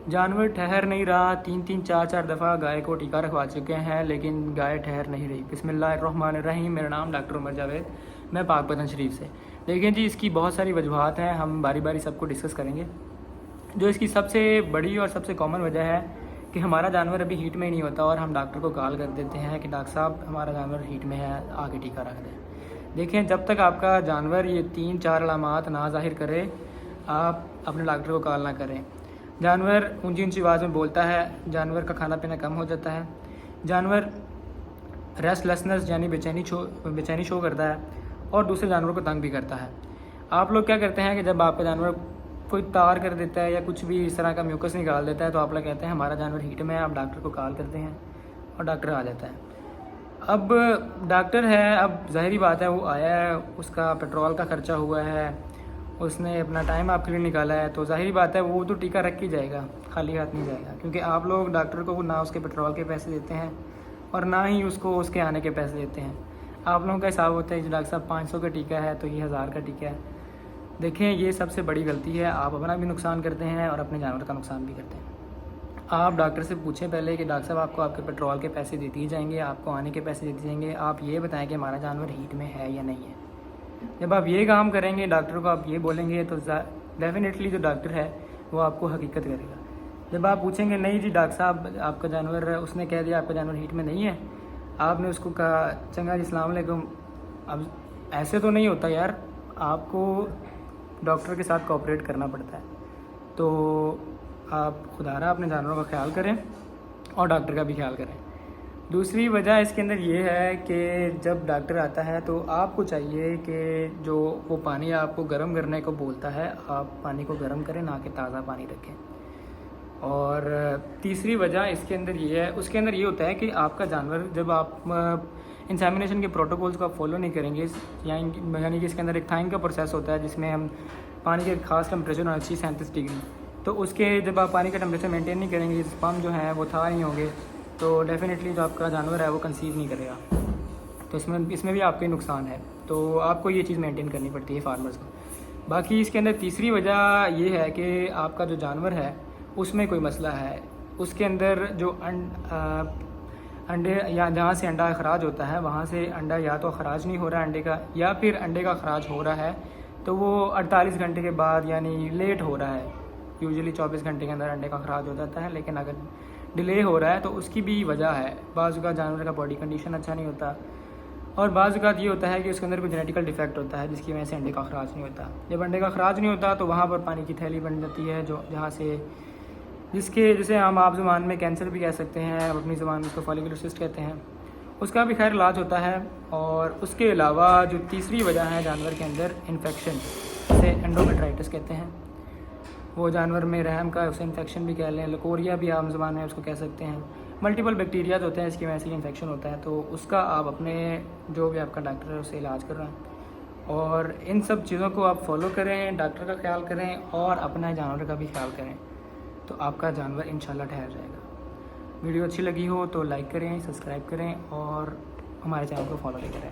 जानवर ठहर नहीं रहा, 3-3 4-4 दफ़ा गाय को टीका रखवा चुके हैं लेकिन गाय ठहर नहीं रही। बिस्मिल्लाहिर्रहमानिर्रहीम। मेरा नाम डॉक्टर उमर जावेद, मैं पाकपतन शरीफ से। देखें जी, इसकी बहुत सारी वजूहात हैं, हम बारी बारी सबको डिस्कस करेंगे। जो इसकी सबसे बड़ी और सबसे कॉमन वजह है कि हमारा जानवर अभी हीट में ही नहीं होता और हम डॉक्टर को कॉल कर देते हैं कि डॉक्टर साहब हमारा जानवर हीट में है, आगे टीका रख दें। देखें, जब तक आपका जानवर ये 3-4 अलामात ना ज़ाहिर करे, आप अपने डॉक्टर को कॉल ना करें। जानवर ऊंची ऊंची आवाज़ में बोलता है, जानवर का खाना पीना कम हो जाता है, जानवर रेस्टलेसनेस यानी बेचैनी शो करता है और दूसरे जानवरों को तंग भी करता है। आप लोग क्या करते हैं कि जब आपका जानवर कोई तार कर देता है या कुछ भी इस तरह का म्यूकस निकाल देता है तो आप लोग कहते हैं हमारा जानवर हीट में है, आप डॉक्टर को कॉल करते हैं और डॉक्टर आ जाता है। अब डॉक्टर है, अब ज़ाहिरी बात है वो आया है, उसका पेट्रोल का ख़र्चा हुआ है, उसने अपना टाइम आपके लिए निकाला है, तो ज़ाहिरी बात है वो तो टीका रख के जाएगा, खाली हाथ नहीं जाएगा। क्योंकि आप लोग डॉक्टर को ना उसके पेट्रोल के पैसे देते हैं और ना ही उसको उसके आने के पैसे देते हैं। आप लोगों का हिसाब होता है कि डॉक्टर साहब 500 का टीका है तो ये 1000 का टीका है। देखें, ये सबसे बड़ी गलती है, आप अपना भी नुकसान करते हैं और अपने जानवर का नुकसान भी करते हैं। आप डॉक्टर से पूछें पहले कि डॉक्टर साहब आपको आपके पेट्रोल के पैसे दे दिए जाएंगे, आपको आने के पैसे दे दिए जाएंगे, आप ये बताएं कि हमारा जानवर हीट में है या नहीं है। जब आप ये काम करेंगे, डॉक्टर को आप ये बोलेंगे, तो डेफिनेटली जो डॉक्टर है वो आपको हकीकत करेगा। जब आप पूछेंगे नहीं जी डॉक्टर साहब आपका जानवर, उसने कह दिया आपका जानवर हीट में नहीं है, आपने उसको कहा चंगा जी अस्सलाम वालेकुम। अब ऐसे तो नहीं होता यार, आपको डॉक्टर के साथ कोऑपरेट करना पड़ता है। तो आप खुदारा अपने जानवरों का ख्याल करें और डॉक्टर का भी ख्याल करें। दूसरी वजह इसके अंदर ये है कि जब डॉक्टर आता है तो आपको चाहिए कि जो वो पानी आपको गर्म करने को बोलता है, आप पानी को गर्म करें, ना कि ताज़ा पानी रखें। और तीसरी वजह इसके अंदर ये है, उसके अंदर ये होता है कि आपका जानवर जब आप इंसेमिनेशन के प्रोटोकॉल्स को आप फॉलो नहीं करेंगे, यानी कि इसके अंदर एक थाइंग का प्रोसेस होता है जिसमें हम पानी के खास टेम्परेचर होना चाहिए 37 डिग्री। तो उसके जब आप पानी का टेम्परेचर मेंटेन नहीं करेंगे, स्पर्म जो है वो था नहीं होंगे, तो डेफिनेटली जो आपका जानवर है वो कंसीव नहीं करेगा। तो इसमें भी आपका नुकसान है। तो आपको ये चीज़ मेंटेन करनी पड़ती है फार्मर्स को। बाकी इसके अंदर तीसरी वजह ये है कि आपका जो जानवर है उसमें कोई मसला है, उसके अंदर जो अंडे या जहाँ से अंडा अखराज होता है वहाँ से अंडा या तो अखराज नहीं हो रहा है अंडे का, या फिर अंडे का अखराज हो रहा है तो वो 48 घंटे के बाद यानी लेट हो रहा है। यूजुअली 24 घंटे के अंदर अंडे का अखराज हो जाता है, लेकिन अगर डिले हो रहा है तो उसकी भी वजह है। बाज़ का जानवर का बॉडी कंडीशन अच्छा नहीं होता और बाज़ का ये होता है कि उसके अंदर कोई जेनेटिकल डिफेक्ट होता है जिसकी वजह से अंडे का अखराज नहीं होता। जब अंडे का अखराज नहीं होता तो वहाँ पर पानी की थैली बन जाती है, जो जहाँ से जिसे हम आप ज़ुबान में कैंसर भी कह सकते हैं, अपनी ज़ुबान में उसको फॉलिकुलर सिस्ट कहते हैं, उसका भी खैर इलाज होता है। और उसके अलावा जो तीसरी वजह है जानवर के अंदर इन्फेक्शन, जिसे एंडोमेट्राइटिस कहते हैं, वो जानवर में रहम का उसे इन्फेक्शन भी कह लें, लकोरिया भी आम ज़ुबान में उसको कह सकते हैं। मल्टीपल बैक्टीरियाज होते हैं, इसकी वजह से इन्फेक्शन होता है। तो उसका आप अपने जो भी आपका डॉक्टर है उससे इलाज कर रहे हैं और इन सब चीज़ों को आप फॉलो करें, डॉक्टर का ख्याल करें और अपना जानवर का भी ख्याल करें, तो आपका जानवर इंशाल्लाह ठहर जाएगा। वीडियो अच्छी लगी हो तो लाइक करें, सब्सक्राइब करें और हमारे चैनल को फॉलो भी करें।